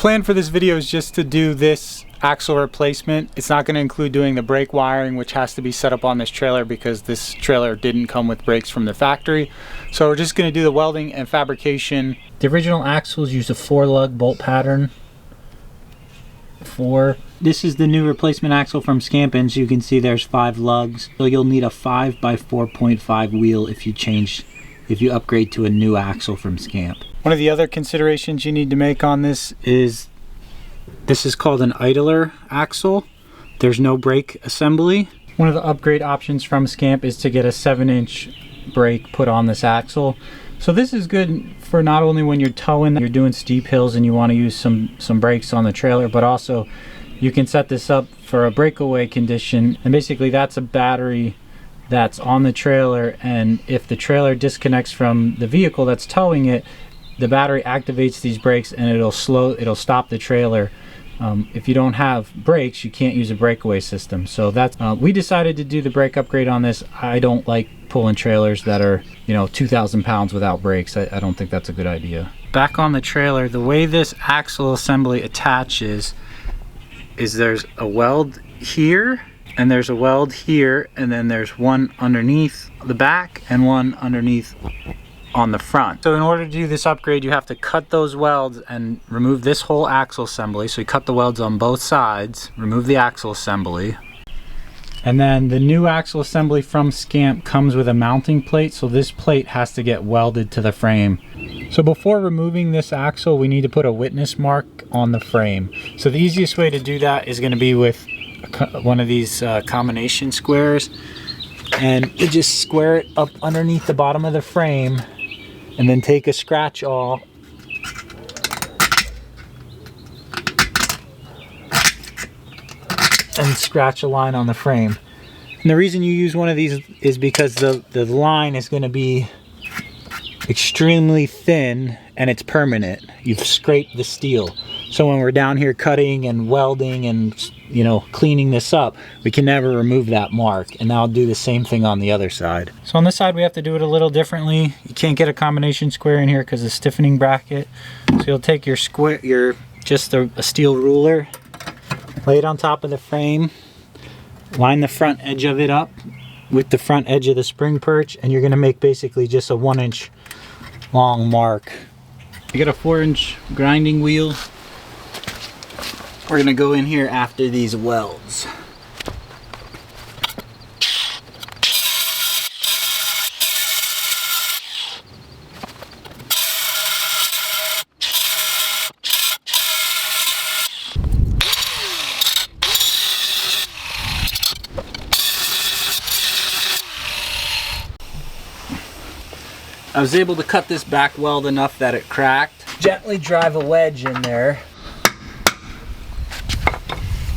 plan for this video is just to do this axle replacement. It's not going to include doing the brake wiring, which has to be set up on this trailer because this trailer didn't come with brakes from the factory. So we're just going to do the welding and fabrication. The original axles used a 4-lug bolt pattern. This is the new replacement axle from Scamp, and as you can see there's 5 lugs. So you'll need a 5 by 4.5 wheel if you upgrade to a new axle from Scamp. One of the other considerations you need to make on this is called an idler axle. There's no brake assembly. One of the upgrade options from Scamp is to get a 7-inch brake put on this axle. So this is good for not only when you're towing, you're doing steep hills and you want to use some brakes on the trailer, but also you can set this up for a breakaway condition. And basically that's a battery that's on the trailer, and if the trailer disconnects from the vehicle that's towing it, the battery activates these brakes and it'll stop the trailer. If you don't have brakes, you can't use a breakaway system. So that's we decided to do the brake upgrade on this. I don't like pulling trailers that are 2,000 pounds without brakes. I don't think that's a good idea. Back on the trailer, the way this axle assembly attaches is there's a weld here and there's a weld here, and then there's one underneath the back and one underneath on the front. So in order to do this upgrade, you have to cut those welds and remove this whole axle assembly. So you cut the welds on both sides, remove the axle assembly. And then the new axle assembly from Scamp comes with a mounting plate, so this plate has to get welded to the frame. So before removing this axle, we need to put a witness mark on the frame. So the easiest way to do that is going to be with one of these combination squares, and you just square it up underneath the bottom of the frame, and then take a scratch awl and scratch a line on the frame. And the reason you use one of these is because the line is going to be extremely thin and it's permanent. You've scraped the steel. So when we're down here cutting and welding and cleaning this up, we can never remove that mark. And I'll do the same thing on the other side. So on this side we have to do it a little differently. You can't get a combination square in here because of the stiffening bracket. So you'll take your square, just a steel ruler, lay it on top of the frame, line the front edge of it up with the front edge of the spring perch, and you're going to make basically just a 1-inch long mark. I got a 4-inch grinding wheel. We're going to go in here after these welds. I was able to cut this back weld enough that it cracked. Gently drive a wedge in there.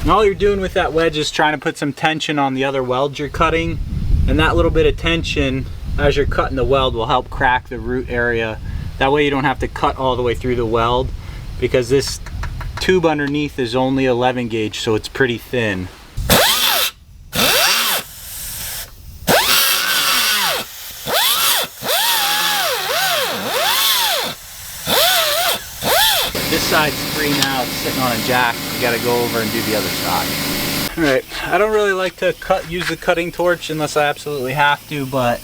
And all you're doing with that wedge is trying to put some tension on the other welds you're cutting. And that little bit of tension as you're cutting the weld will help crack the root area. That way you don't have to cut all the way through the weld, because this tube underneath is only 11 gauge, so it's pretty thin. This side's free now, it's sitting on a jack. You gotta go over and do the other side. Alright, I don't really like to use the cutting torch unless I absolutely have to, but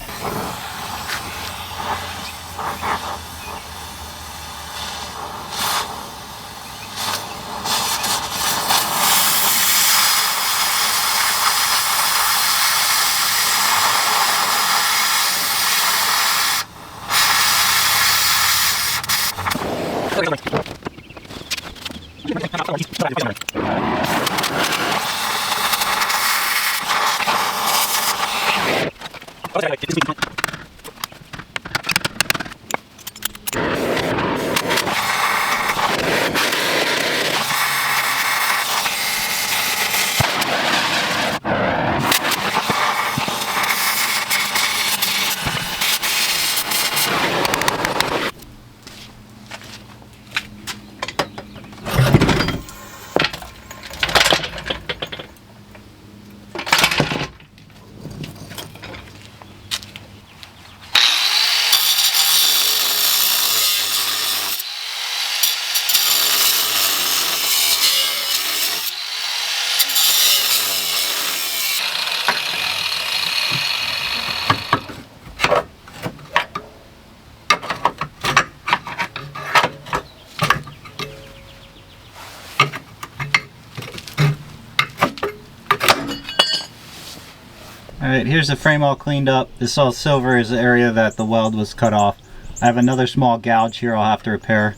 Alright, here's the frame all cleaned up. This all silver is the area that the weld was cut off. I have another small gouge here I'll have to repair.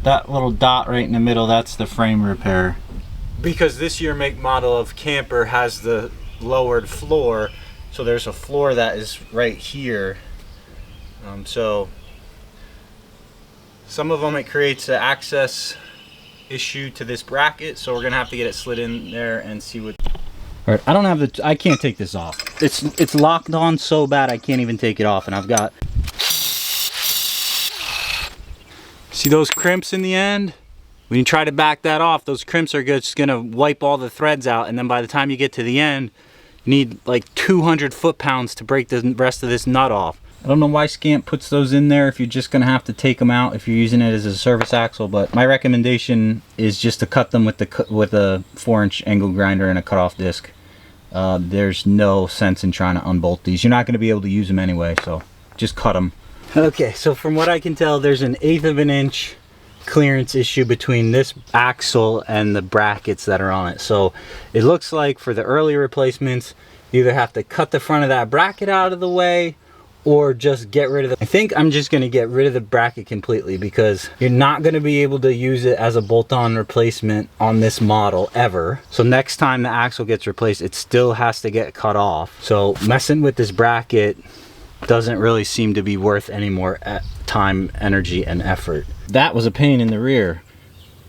That little dot right in the middle, that's the frame repair. Because this year make model of camper has the lowered floor, so there's a floor that is right here. So some of them it creates an access issue to this bracket, so we're gonna have to get it slid in there and see what. All right, I can't take this off. It's locked on so bad I can't even take it off, and I've got. See those crimps in the end? When you try to back that off, those crimps are just gonna wipe all the threads out, and then by the time you get to the end, you need like 200 foot-pounds to break the rest of this nut off. I don't know why Scamp puts those in there if you're just gonna have to take them out if you're using it as a service axle, but my recommendation is just to cut them with a 4-inch angle grinder and a cutoff disc. There's no sense in trying to unbolt these. You're not gonna be able to use them anyway, so just cut them. Okay, so from what I can tell, there's an 1/8 of an inch clearance issue between this axle and the brackets that are on it. So it looks like for the early replacements, you either have to cut the front of that bracket out of the way or just get rid of it. I think I'm just gonna get rid of the bracket completely because you're not gonna be able to use it as a bolt-on replacement on this model ever. So next time the axle gets replaced, it still has to get cut off. So messing with this bracket doesn't really seem to be worth any more time, energy, and effort. That was a pain in the rear.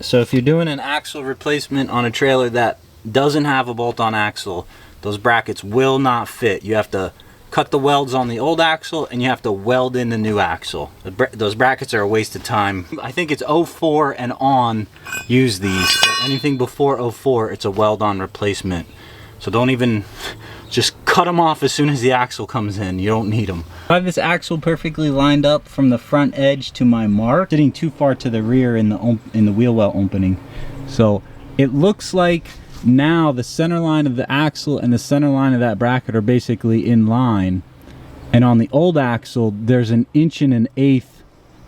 So if you're doing an axle replacement on a trailer that doesn't have a bolt-on axle, those brackets will not fit. You have to cut the welds on the old axle and you have to weld in the new axle. Those brackets are a waste of time. I think it's 04 and on use these. Anything before 04, it's a weld-on replacement. So don't even, just cut them off as soon as the axle comes in. You don't need them. I have this axle perfectly lined up from the front edge to my mark, sitting too far to the rear in the wheel well opening. So it looks like now the center line of the axle and the center line of that bracket are basically in line. And on the old axle, there's an 1 1/8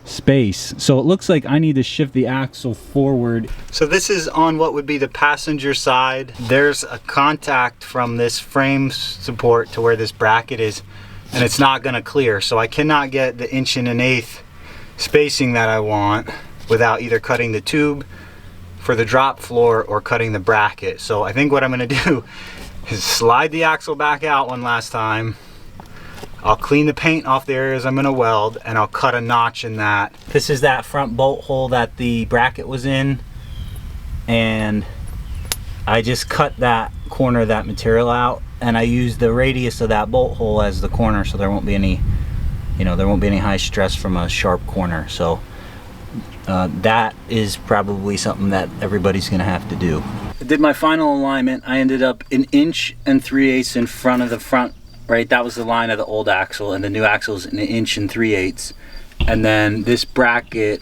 space. So it looks like I need to shift the axle forward. So this is on what would be the passenger side. There's a contact from this frame support to where this bracket is, and it's not gonna clear. So I cannot get the 1 1/8 spacing that I want without either cutting the tube for the drop floor or cutting the bracket. So I think what I'm gonna do is slide the axle back out one last time. I'll clean the paint off the areas I'm gonna weld, and I'll cut a notch in that. This is that front bolt hole that the bracket was in, and I just cut that corner of that material out, and I use the radius of that bolt hole as the corner, so there won't be any, there won't be any high stress from a sharp corner. So that is probably something that everybody's gonna have to do. I did my final alignment. I ended up 1 3/8 in front of the front. Right, that was the line of the old axle, and the new axle is 1 3/8. And then this bracket,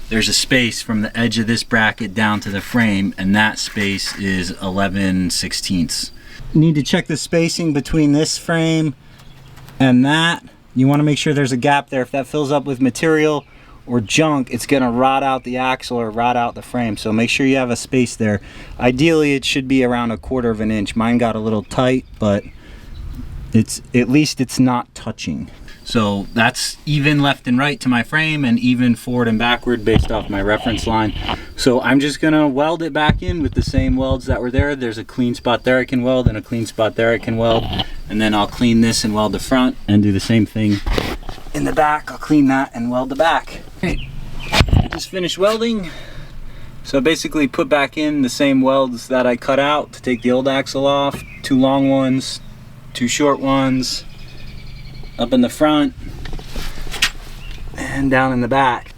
there's a space from the edge of this bracket down to the frame, and that space is 11/16. You need to check the spacing between this frame and that. You want to make sure there's a gap there. If that fills up with material or junk, it's going to rot out the axle or rot out the frame. So make sure you have a space there. Ideally, it should be around 1/4 of an inch. Mine got a little tight, but at least it's not touching. So that's even left and right to my frame, and even forward and backward based off my reference line. So I'm just gonna weld it back in with the same welds that were there. There's a clean spot there I can weld, and a clean spot there I can weld. And then I'll clean this and weld the front, and do the same thing in the back. I'll clean that and weld the back. Okay, just finished welding. So I basically put back in the same welds that I cut out to take the old axle off. 2 long ones, 2 short ones, up in the front and down in the back.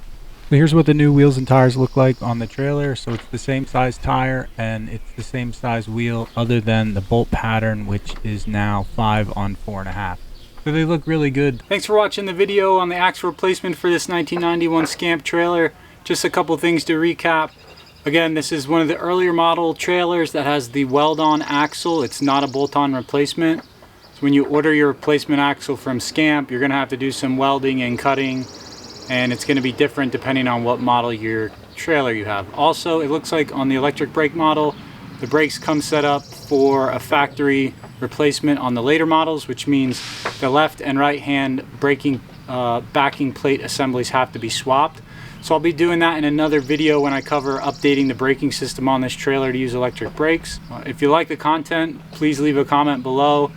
So here's what the new wheels and tires look like on the trailer. So it's the same size tire and it's the same size wheel, other than the bolt pattern, which is now 5 on 4.5. So they look really good. Thanks for watching the video on the axle replacement for this 1991 Scamp trailer. Just a couple things to recap. Again, this is one of the earlier model trailers that has the weld-on axle. It's not a bolt-on replacement. So when you order your replacement axle from Scamp, you're going to have to do some welding and cutting, and it's going to be different depending on what model you're trailer you have. Also, it looks like on the electric brake model, the brakes come set up for a factory replacement on the later models, which means the left and right hand braking backing plate assemblies have to be swapped. So I'll be doing that in another video when I cover updating the braking system on this trailer to use electric brakes. If you like the content, please leave a comment below.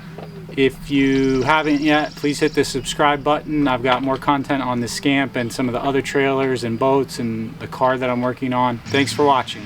If you haven't yet, please hit the subscribe button. I've got more content on the Scamp and some of the other trailers and boats and the car that I'm working on. Thanks for watching.